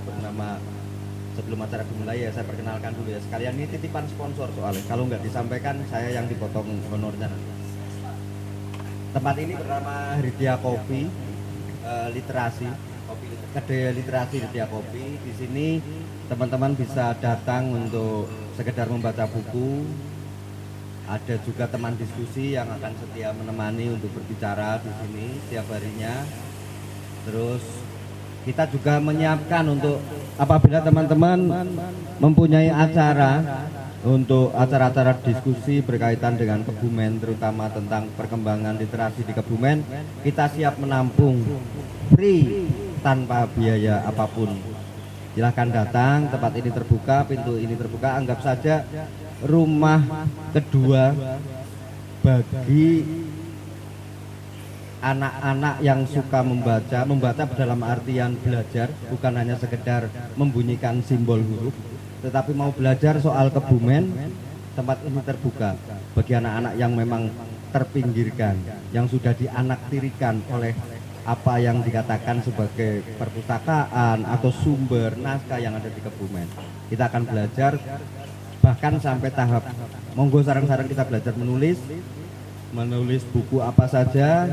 bernama sebelum acara dimulai ya saya perkenalkan dulu ya sekalian, ini titipan sponsor soalnya kalau nggak disampaikan saya yang dipotong honornya nanti. Tempat ini bernama Hridya Kopi, literasi kopi, kedai literasi Hridya Kopi. Di sini teman-teman bisa datang untuk sekedar membaca buku, ada juga teman diskusi yang akan setia menemani untuk berbicara di sini setiap harinya. Terus kita juga menyiapkan untuk apabila teman-teman mempunyai acara untuk acara-acara diskusi berkaitan dengan Kebumen, terutama tentang perkembangan literasi di Kebumen, kita siap menampung free tanpa biaya apapun. Silahkan datang, tempat ini terbuka, pintu ini terbuka, anggap saja rumah kedua bagi anak-anak yang suka membaca dalam artian belajar, bukan hanya sekedar membunyikan simbol huruf, tetapi mau belajar soal Kebumen. Tempat ini terbuka bagi anak-anak yang memang terpinggirkan, yang sudah dianaktirikan oleh apa yang dikatakan sebagai perpustakaan atau sumber naskah yang ada di Kebumen. Kita akan belajar bahkan sampai tahap monggo sarang-sarang kita belajar menulis buku apa saja.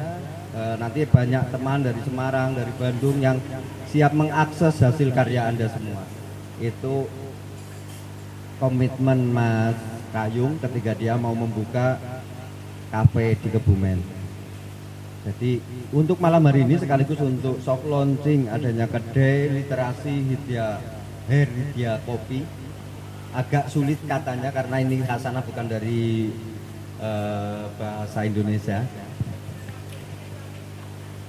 Nanti banyak teman dari Semarang, dari Bandung yang siap mengakses hasil karya Anda semua. Itu komitmen Mas Kayung ketika dia mau membuka kafe di Kebumen. Jadi untuk malam hari ini sekaligus untuk soft launching adanya kedai literasi Hridya Kopi. Agak sulit katanya karena ini khasana bukan dari bahasa Indonesia.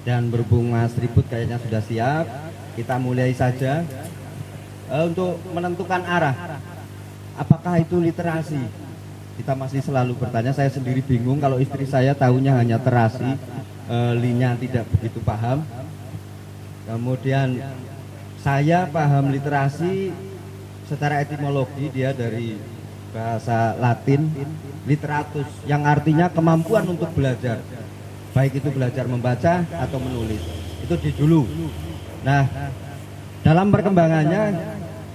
Dan berhubung Mas Ribut kayaknya sudah siap, kita mulai saja. Untuk menentukan arah, apakah itu literasi? Kita masih selalu bertanya, saya sendiri bingung kalau istri saya tahunya hanya terasi, Linya tidak begitu paham. Kemudian saya paham literasi secara etimologi, dia dari bahasa Latin literatus yang artinya kemampuan untuk belajar, baik itu belajar membaca atau menulis, itu di dulu. Nah, dalam perkembangannya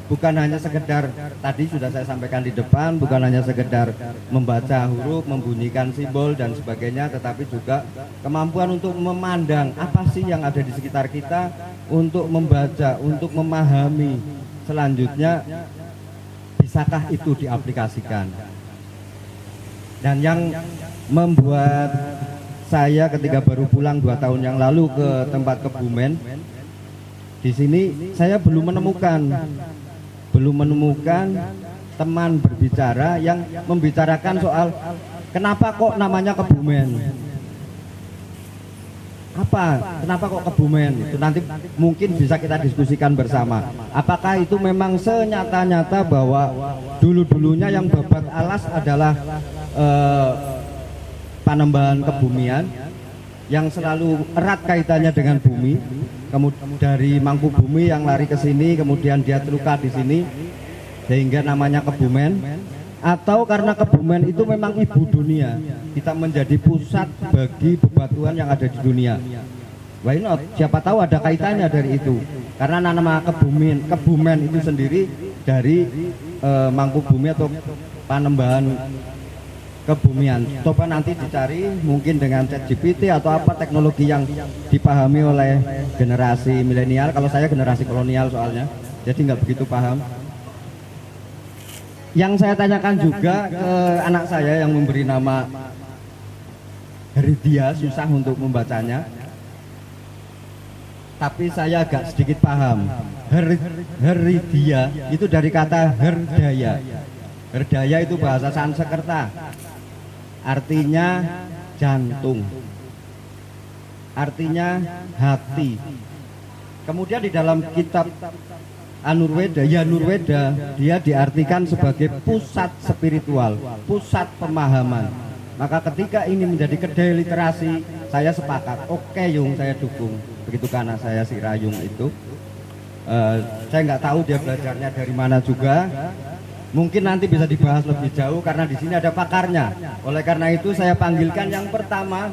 bukan hanya sekedar, tadi sudah saya sampaikan di depan, bukan hanya sekedar membaca huruf, membunyikan simbol dan sebagainya, tetapi juga kemampuan untuk memandang apa sih yang ada di sekitar kita, untuk membaca, untuk memahami. Selanjutnya, bisakah itu diaplikasikan? Dan yang membuat saya ketika baru pulang 2 tahun yang lalu ke tempat Kebumen, di sini saya belum menemukan teman berbicara yang membicarakan soal kenapa kok namanya Kebumen. Kenapa kok Kebumen? Itu nanti mungkin bisa kita diskusikan bersama. Apakah itu memang senyata-nyata bahwa dulu-dulunya yang babat alas adalah Panembahan Kebumian yang selalu erat kaitannya dengan bumi, kemudian dari Mangkubumi yang lari ke sini, kemudian dia terluka di sini sehingga namanya Kebumen, atau karena Kebumen itu memang ibu dunia, kita menjadi pusat bagi bebatuan yang ada di dunia. Why not? Siapa tahu ada kaitannya dari itu, karena nama Kebumen itu sendiri dari Mangkubumi atau Panembahan Kebumian. Coba nanti dicari mungkin dengan ChatGPT atau apa teknologi yang dipahami oleh generasi milenial. Kalau saya generasi kolonial soalnya, jadi nggak begitu paham. Yang saya tanyakan juga ke anak saya yang memberi nama Hridya, susah untuk membacanya, tapi saya agak sedikit paham. Hridya itu dari kata herdaya. Herdaya itu bahasa Sanskerta, artinya jantung, artinya hati. Kemudian di dalam kitab Anurweda, dia diartikan sebagai pusat spiritual, pusat pemahaman. Maka ketika ini menjadi kedai literasi, saya sepakat. Oke Yung, saya dukung. Begitu karena saya si Rayung itu. Saya nggak tahu dia belajarnya dari mana juga. Mungkin nanti bisa dibahas lebih jauh karena di sini ada pakarnya. Oleh karena itu saya panggilkan yang pertama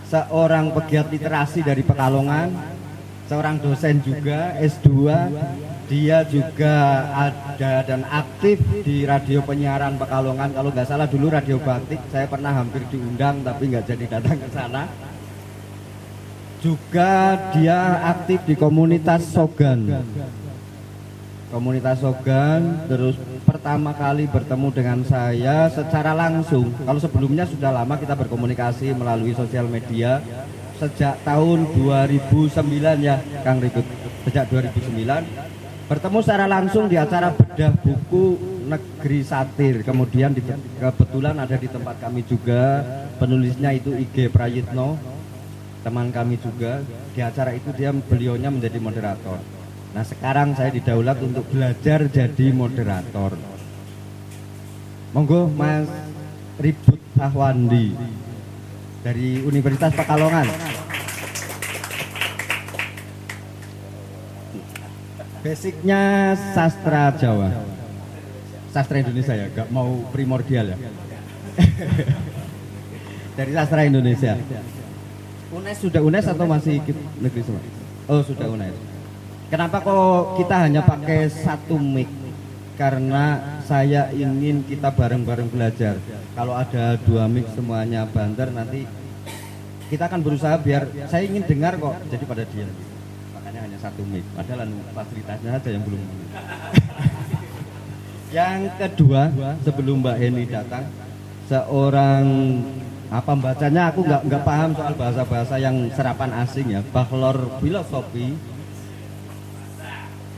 seorang pegiat literasi dari Pekalongan, seorang dosen juga S2 Dia juga ada dan aktif di radio penyiaran Pekalongan. Kalau nggak salah dulu Radio Batik, saya pernah hampir diundang tapi nggak jadi datang ke sana. Juga dia aktif di komunitas Sogan. Komunitas Sogan, terus pertama kali bertemu dengan saya secara langsung. Kalau sebelumnya sudah lama kita berkomunikasi melalui sosial media sejak tahun 2009 ya, Kang Rikut. Sejak 2009 bertemu secara langsung di acara bedah buku Negeri Satir. Kemudian kebetulan ada di tempat kami juga, penulisnya itu IG Prayitno, teman kami juga. Di acara itu beliaunya menjadi moderator. Nah sekarang saya didaulat untuk belajar jadi moderator. Monggo Mas Ribut Ahwandi dari Universitas Pekalongan. Basicnya sastra Jawa, sastra Indonesia ya, gak mau primordial ya. Dari sastra Indonesia. UNES sudah UNES atau masih negeri semua? Oh sudah UNES. Kenapa kok kita hanya pakai satu mic? Karena saya ingin kita bareng-bareng belajar. Kalau ada dua mic semuanya banter, nanti kita akan berusaha biar saya ingin dengar kok, jadi pada diam. Hanya satu mic, padahal fasilitasnya saja yang belum. Yang kedua, sebelum Mbak Heni datang, seorang bacanya aku nggak paham soal bahasa-bahasa yang serapan asing ya, Bachelor Filosofi.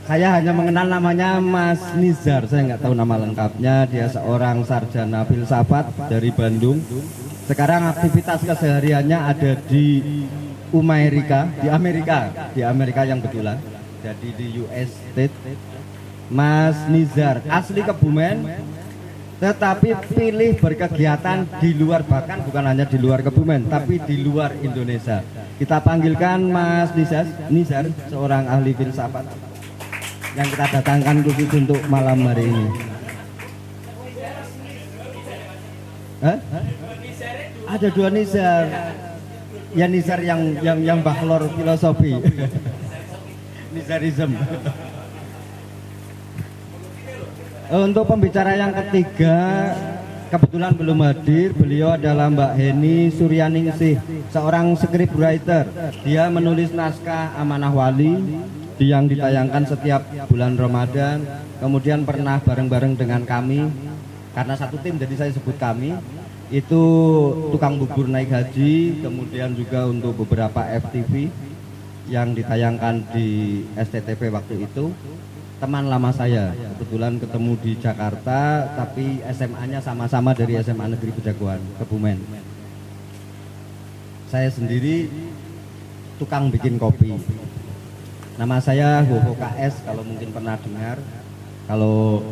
Saya hanya mengenal namanya Mas Nizar, saya nggak tahu nama lengkapnya. Dia seorang sarjana filsafat dari Bandung. Sekarang aktivitas kesehariannya ada di di Amerika yang betulan, jadi di US State. Mas Nizar asli Kebumen, tetapi pilih berkegiatan di luar, bahkan bukan hanya di luar Kebumen, tapi di luar Indonesia. Kita panggilkan Mas Nizar, seorang ahli filsafat yang kita datangkan khusus untuk malam hari ini. Ada dua Nizar. Ya Nizar yang Bachelor Filosofi. Nizarism. Untuk pembicara yang ketiga kebetulan belum hadir. Beliau adalah Mbak Heni Suryaningsih, seorang scriptwriter. Dia menulis naskah Amanah Wali yang ditayangkan setiap bulan Ramadan. Kemudian pernah bareng-bareng dengan kami, karena satu tim jadi saya sebut kami. Itu Tukang Bubur Naik Haji, kemudian juga untuk beberapa FTV yang ditayangkan di SCTV waktu itu. Teman lama saya, kebetulan ketemu di Jakarta, tapi SMA-nya sama-sama dari SMA Negeri Pejaguan, Kebumen. Saya sendiri tukang bikin kopi. Nama saya Hoho KS, kalau mungkin pernah dengar. Kalau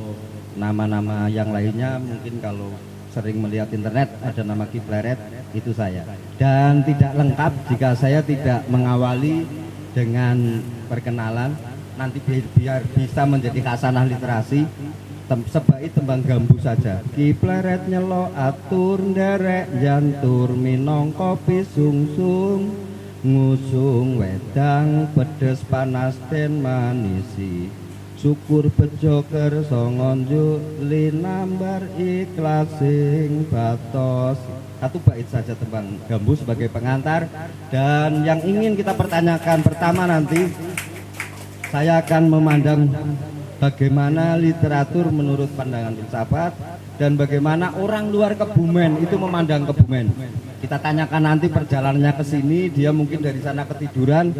nama-nama yang lainnya mungkin kalau sering melihat internet ada nama Kifleret, itu saya. Dan tidak lengkap jika saya tidak mengawali dengan perkenalan. Nanti biar bisa menjadi khasanah literasi, sebaik tembang gambu saja. Kifleret nyelo atur nderek jantur minong kopi sungsung, ngusung wedang pedes panas den manisi. Syukur bejo kersa ngonjuk linambar iklasing batos. Satu bait saja tembang gambu sebagai pengantar. Dan yang ingin kita pertanyakan pertama nanti, saya akan memandang bagaimana literatur menurut pandangan filsafat dan bagaimana orang luar Kebumen itu memandang Kebumen. Kita tanyakan nanti perjalanannya ke sini, dia mungkin dari sana ketiduran,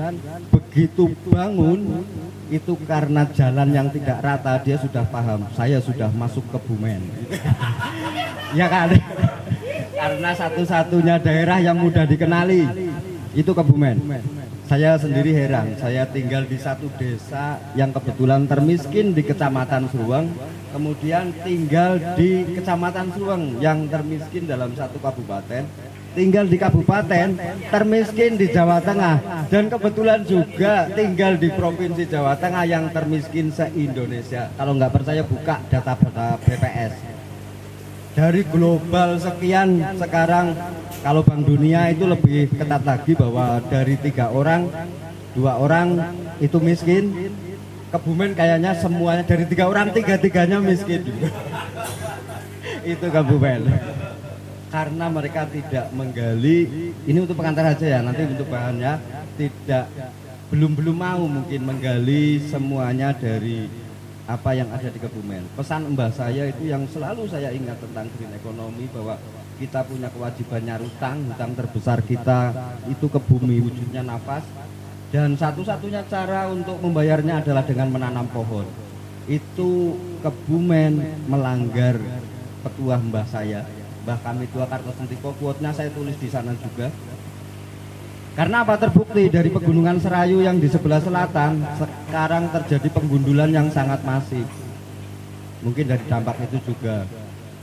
begitu bangun itu karena jalan yang tidak rata, dia sudah paham, saya sudah masuk Kebumen. Ya kan? Karena satu-satunya daerah yang mudah dikenali itu Kebumen. Saya sendiri heran, saya tinggal di satu desa yang kebetulan termiskin di Kecamatan Sruweng, kemudian tinggal di Kecamatan Sruweng yang termiskin dalam satu kabupaten, tinggal di kabupaten termiskin di Jawa Tengah, dan kebetulan juga tinggal di Provinsi Jawa Tengah yang termiskin se-Indonesia. Kalau nggak percaya buka data-data BPS. Dari global sekian, sekarang kalau Bank Dunia itu lebih ketat lagi bahwa dari 3 orang, 2 orang itu miskin, Kebumen kayaknya semuanya dari 3 orang, 3-3-nya miskin. Itu Kebumen. Karena mereka tidak menggali, ini untuk pengantar aja ya, nanti untuk bahannya belum mau mungkin menggali semuanya dari apa yang ada di Kebumen. Pesan mbah saya itu yang selalu saya ingat tentang green economy, bahwa kita punya kewajiban hutang terbesar kita itu ke bumi, wujudnya nafas, dan satu-satunya cara untuk membayarnya adalah dengan menanam pohon. Itu Kebumen melanggar petuah mbah saya, Mbah kami tua Kartosentiko, quote-nya saya tulis di sana juga. Karena apa? Terbukti dari pegunungan Serayu yang di sebelah selatan sekarang terjadi penggundulan yang sangat masif. Mungkin dari dampak itu juga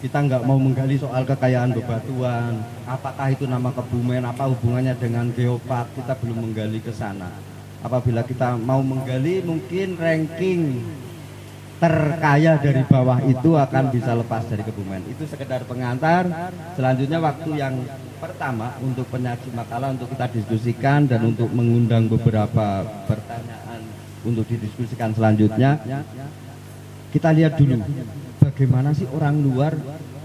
kita nggak mau menggali soal kekayaan bebatuan, apakah itu nama Kebumen, apa hubungannya dengan geopark, kita belum menggali ke sana. Apabila kita mau menggali, mungkin ranking terkaya dari bawah itu akan bisa lepas dari Kebumen. Itu sekedar pengantar. Selanjutnya waktu yang pertama untuk penyaji makalah untuk kita diskusikan dan untuk mengundang beberapa pertanyaan untuk didiskusikan selanjutnya. Kita lihat dulu bagaimana sih orang luar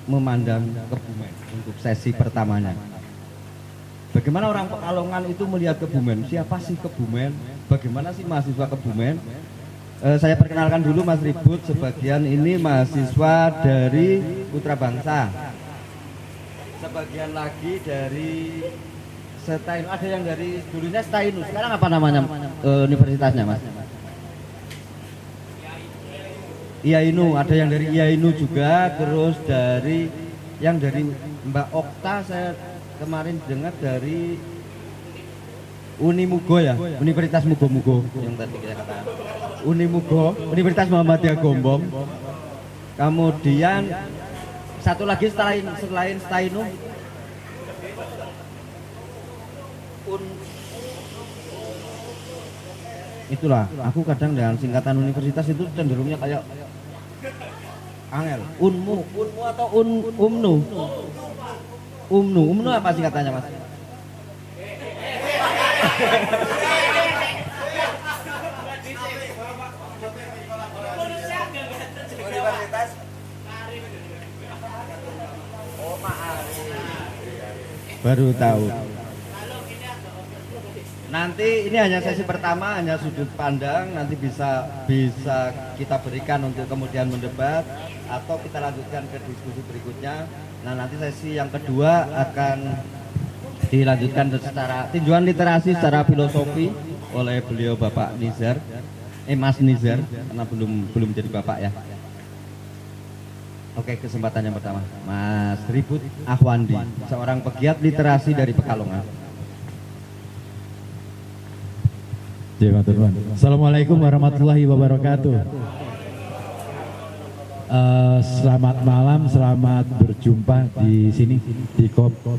memandang Kebumen untuk sesi pertamanya. Bagaimana orang Pekalongan itu melihat Kebumen? Siapa sih Kebumen? Bagaimana sih mahasiswa Kebumen? Saya perkenalkan dulu Mas Ribut, sebagian ini mahasiswa dari Putra Bangsa, sebagian lagi dari Setainu, ada yang dari dulunya Setainu, sekarang apa namanya universitasnya Mas? Iainu, ada yang dari Iainu juga, terus dari yang dari Mbak Okta saya kemarin dengar dari Unimugo ya, Universitas Mugo-Mugo yang tadi kita katakan. Unimugo, Universitas Muhammadiyah Gombong. Kemudian satu lagi selain Stainu, itulah aku kadang dengan singkatan universitas itu cenderungnya kayak angel. Unmu atau Umnu apa singkatannya Mas? Universitas baru tahu. Nanti ini hanya sesi pertama, hanya sudut pandang, nanti bisa kita berikan untuk kemudian mendebat atau kita lanjutkan ke diskusi berikutnya. Nah, nanti sesi yang kedua akan dilanjutkan secara tinjauan literasi secara filosofi oleh beliau Bapak Nizar, Mas Nizar, karena belum jadi Bapak ya. Oke, kesempatan yang pertama, Mas Ribut Ahwandi, seorang pegiat literasi dari Pekalongan. Assalamualaikum warahmatullahi wabarakatuh. Selamat malam, selamat berjumpa di sini di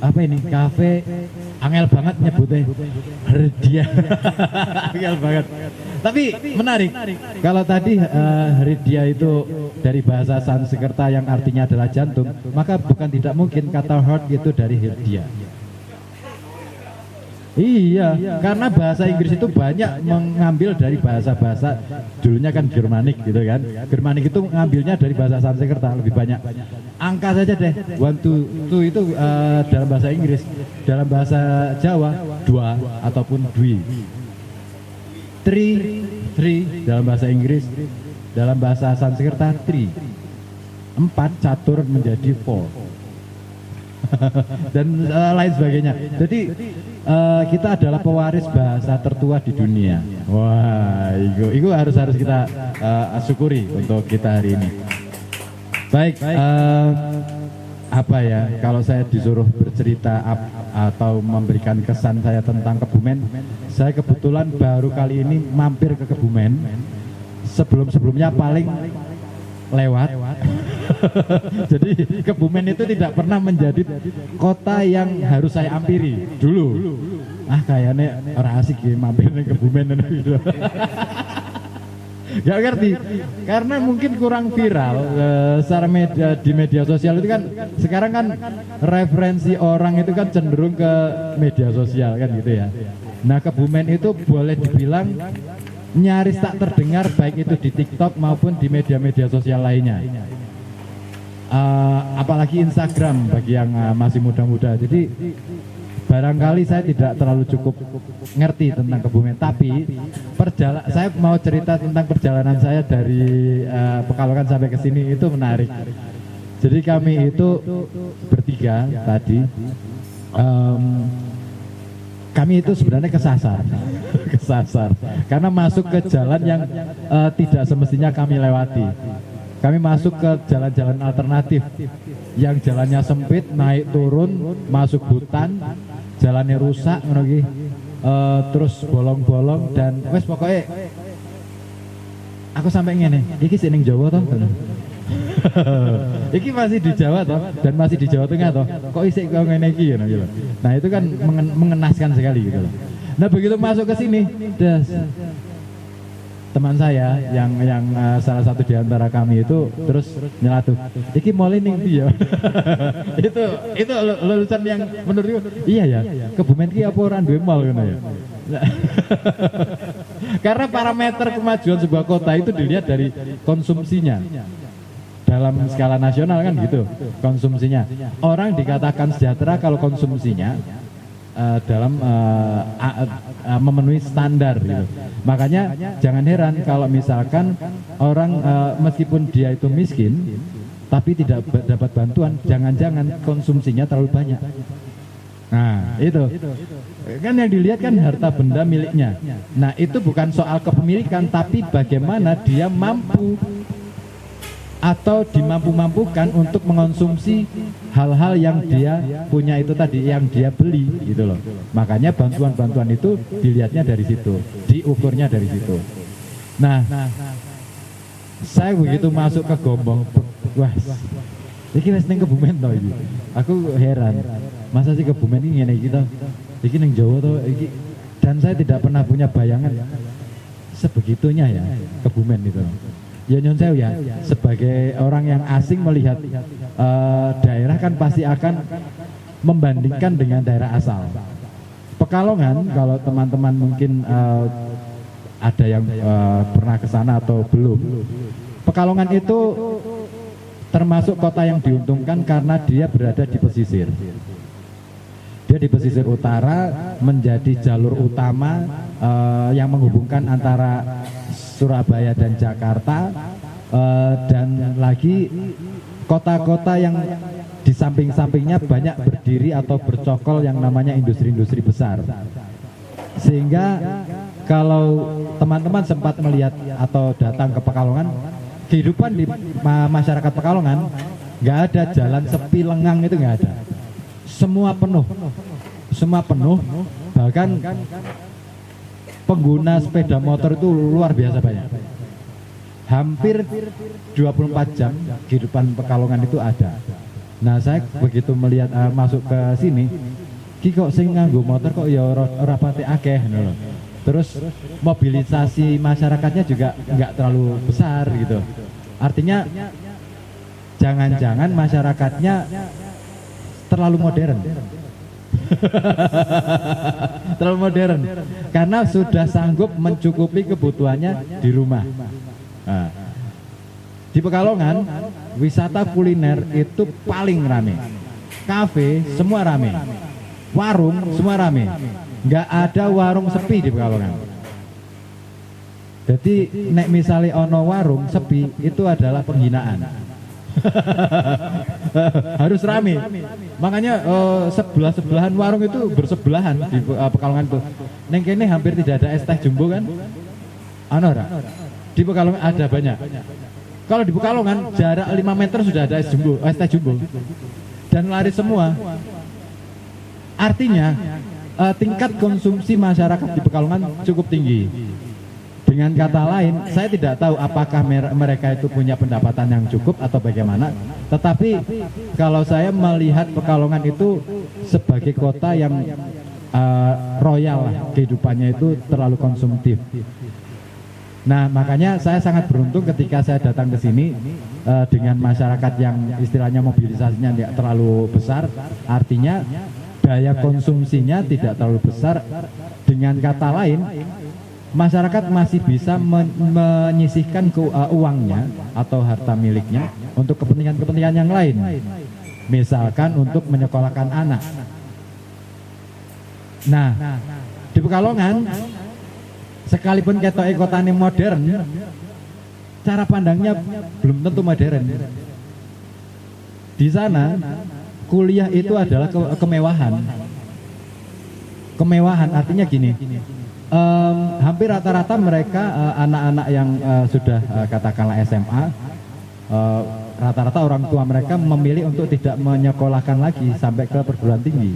apa ini kafe angel banget nyebutnya Herdia. Angel banget. Tapi menarik. Kalau tadi Herdia itu dari bahasa Sanskerta yang artinya adalah jantung, maka bukan tidak mungkin kata heart itu dari Herdia. Iya, karena bahasa Inggris itu banyak mengambil dari bahasa-bahasa dulunya kan Germanik gitu kan. Germanik itu ngambilnya dari bahasa Sanskerta lebih banyak. Angka saja deh, 1, 2, 2 itu dalam bahasa Inggris. Dalam bahasa Jawa, 2 ataupun dwi. 3 dalam bahasa Inggris. Dalam bahasa Sanskerta, 3. 4 catur menjadi 4. Dan lain sebagainya. Jadi kita adalah pewaris bahasa tertua di dunia. Wah, itu harus kita syukuri untuk kita hari ini. Baik, apa ya? Kalau saya disuruh bercerita atau memberikan kesan saya tentang Kebumen, saya kebetulan baru kali ini mampir ke Kebumen. Sebelumnya paling lewat. Jadi Kebumen itu tidak pernah menjadi kota yang harus saya ampiri dulu. Kayaknya orang asik ya mampir ke Kebumen gitu. Gak ngerti, karena mungkin kurang viral secara di media sosial itu kan. Sekarang kan referensi orang itu kan cenderung ke media sosial kan gitu ya. Nah, Kebumen itu boleh dibilang nyaris tak terdengar baik itu di TikTok maupun di media-media sosial lainnya. Apalagi Instagram bagi yang masih muda-muda. Jadi barangkali saya tidak terlalu cukup ngerti tentang Kebumen, tapi saya mau cerita tentang perjalanan saya dari Pekalongan sampai ke sini itu menarik. Jadi kami itu bertiga tadi, kami itu sebenarnya kesasar, kesasar karena masuk ke jalan yang tidak semestinya kami lewati. Kami masuk ke jalan-jalan alternatif yang jalannya sempit, naik turun, masuk hutan, jalannya rusak, terus bolong-bolong dan wes pokoknya aku sampai ngene, iki sing ning Jawa toh. Iki masih di Jawa toh dan masih di Jawa Tengah toh. Kok isik kok ngene iki gitu. Nah, itu kan mengenaskan sekali gitu loh. Nah, begitu masuk ke sini, teman saya yang salah satu di antara kami itu terus nyelatu, iki mulai ning ndi ya. itu lulusan yang menurutku iya ya, Kebumen ki apa ora duwe mall ngono ya. Karena parameter kemajuan sebuah kota itu dilihat dari konsumsinya. Dalam skala nasional kan gitu konsumsinya. Orang dikatakan sejahtera kalau konsumsinya dalam memenuhi standar gitu. Makanya jangan heran kalau misalkan orang meskipun dia itu miskin tapi tidak dapat bantuan, jangan-jangan konsumsinya terlalu banyak. Nah, itu kan yang dilihat kan harta benda miliknya. Nah, itu bukan soal kepemilikan tapi bagaimana dia mampu atau dimampu-mampukan untuk mengonsumsi hal-hal yang dia punya itu tadi, yang dia beli gitu loh. Makanya bantuan-bantuan itu dilihatnya dari situ, diukurnya dari situ. Nah, saya begitu masuk ke Gombong, wah, ini wis ning Kebumen toh iki. Aku heran, masa sih Kebumen ini ngene iki toh? Iki ning Jawa toh iki. Dan saya tidak pernah punya bayangan sebegitunya ya Kebumen itu. Ya nyon sewu ya, sebagai orang yang asing melihat daerah kan pasti akan membandingkan dengan daerah asal. Pekalongan, kalau teman-teman mungkin ada yang pernah ke sana atau belum, Pekalongan itu termasuk kota yang diuntungkan karena dia berada di pesisir. Dia di pesisir utara, menjadi jalur utama yang menghubungkan antara Surabaya dan Jakarta, dan lagi kota-kota yang di samping-sampingnya banyak berdiri atau bercokol yang namanya industri-industri besar. Sehingga kalau teman-teman sempat melihat atau datang ke Pekalongan, kehidupan di masyarakat Pekalongan nggak ada jalan sepi lengang, itu nggak ada. Semua penuh, bahkan pengguna sepeda motor itu luar biasa banyak. Hampir 24 jam kehidupan Pekalongan itu ada. Nah, saya begitu melihat masuk ke sini, ki kok sing nganggo motor kok ya ora pati akeh ngono. Terus mobilisasi masyarakatnya juga nggak terlalu besar gitu. Artinya jangan-jangan masyarakatnya terlalu modern. Terlalu modern karena sudah sanggup mencukupi kebutuhannya di rumah. Nah, di Pekalongan wisata kuliner itu paling rame, kafe semua rame, warung semua rame, nggak ada warung sepi di Pekalongan. Jadi nek misalnya ono warung sepi itu adalah penghinaan. Harus rame. Makanya sebelah-sebelahan warung itu bersebelahan di Pekalongan itu. Neng kene hampir tidak ada es teh jumbo kan? Ano ora? Di Pekalongan ada banyak. Kalau di Pekalongan jarak 5 meter sudah ada es teh jumbo. Dan laris semua. Artinya tingkat konsumsi masyarakat di Pekalongan cukup tinggi. Dengan kata lain, saya tidak tahu apakah mereka itu punya pendapatan yang cukup atau bagaimana. Tetapi kalau saya melihat Pekalongan itu sebagai kota yang royal, kehidupannya itu terlalu konsumtif. Nah, makanya saya sangat beruntung ketika saya datang ke sini dengan masyarakat yang istilahnya mobilisasinya tidak terlalu besar. Artinya daya konsumsinya tidak terlalu besar. Dengan kata lain, masyarakat masih bisa menyisihkan uangnya atau harta miliknya untuk kepentingan-kepentingan yang lain. Misalkan untuk menyekolahkan anak. Nah, di Pekalongan sekalipun ketoke kotane modern, cara pandangnya belum tentu modern. Di sana kuliah itu adalah kemewahan. Kemewahan artinya gini, hampir rata-rata mereka anak-anak yang sudah katakanlah SMA, rata-rata orang tua mereka memilih untuk tidak menyekolahkan lagi sampai ke perguruan tinggi.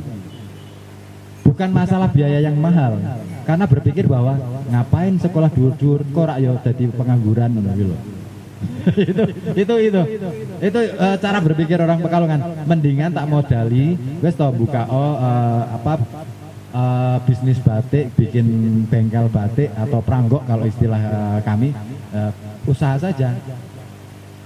Bukan masalah biaya yang mahal, karena berpikir bahwa ngapain sekolah dur-dur kok yo jadi pengangguran gitu. itu cara berpikir orang Pekalongan. Mendingan tak modali, wes tau buka bisnis batik, bikin bengkel batik atau pranggok kalau istilah kami, usaha saja.